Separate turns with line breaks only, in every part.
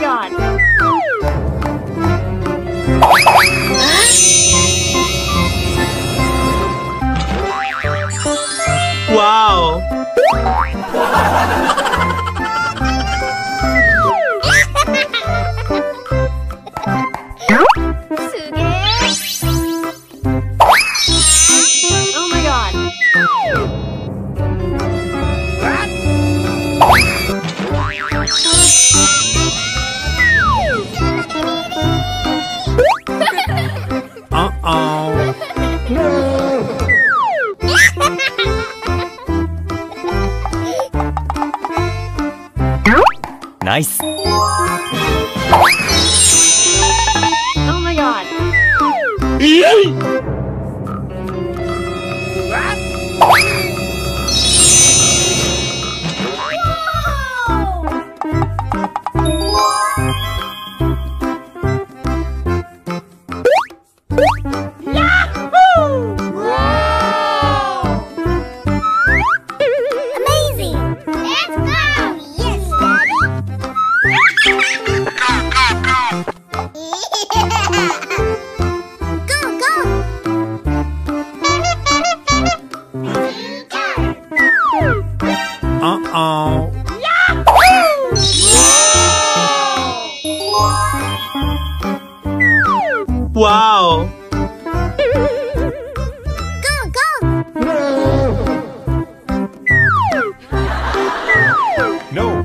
God.
Wow!
Oh my God.
Uh-oh. Nice.
Oh my God.
Uh-oh. Wow. No.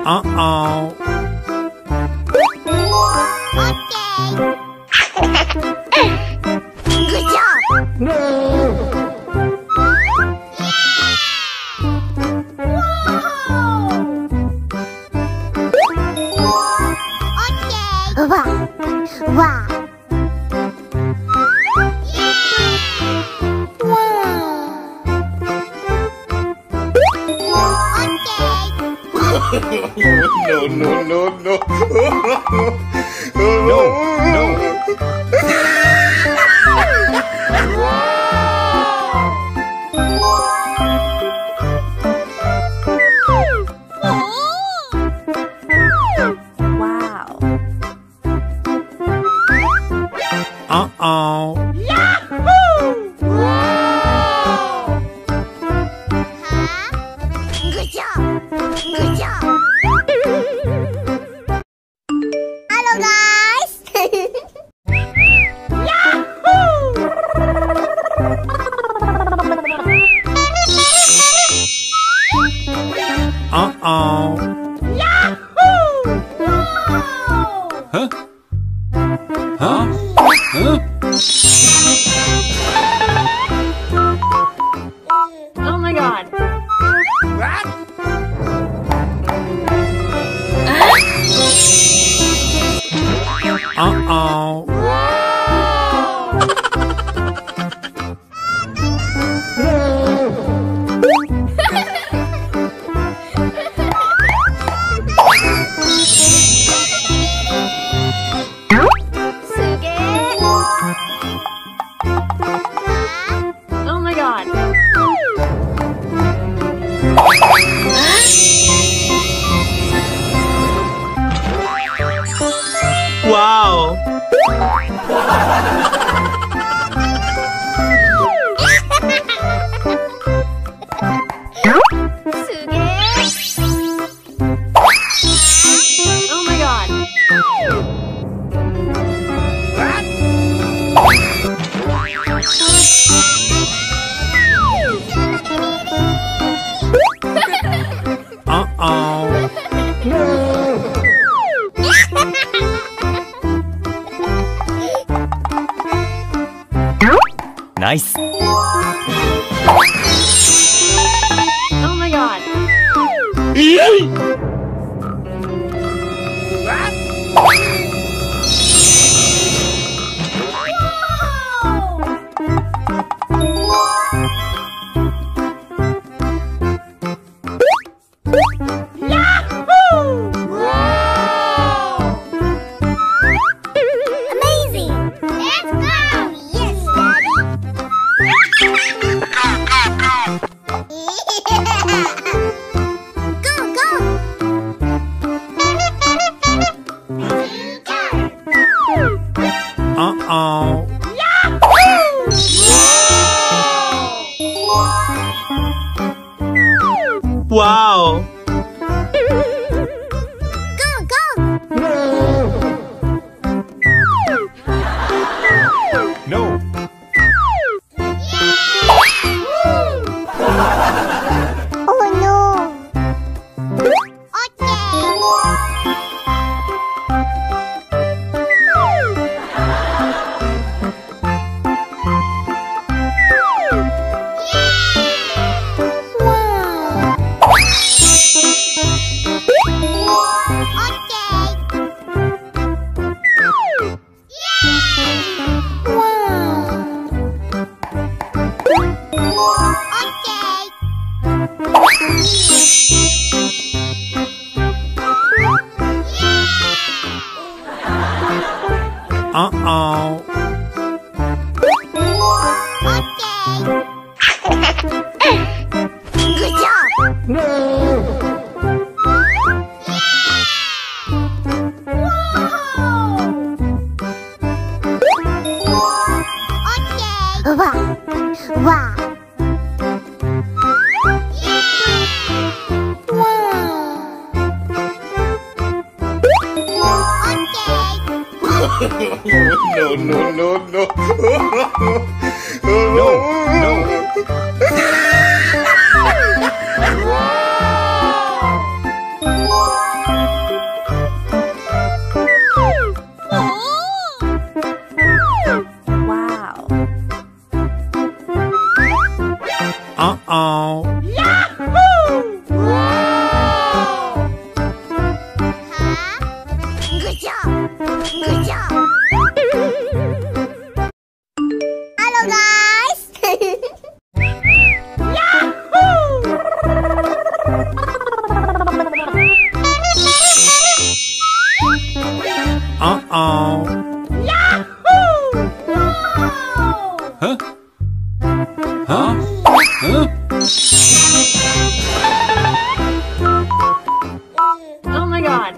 Uh-oh.
Good job. Wow. Wow.
No, no, no, no.
No, no.
Wow.
Uh-oh.
Good job. Good job. Hello, guys.
Uh-oh. Huh? Huh? Huh?
Oh my God.
Uh-oh.
Oh my God.
Wow.
Oh my God.
Uh-oh.
Nice.
Oh my god.
Amazing! Let's go! Yes, Daddy! Go, go!
Uh-oh. Wow.
Go, go!
No.
Oh no! Okay!
Uh-oh.
Good job! Wow! Wow!
No, no, no, no.
No, no.
Wow.
Uh-oh.
Good job! Good job! Hello, guys!
Uh-oh. Huh? Huh? Huh?
Oh my god.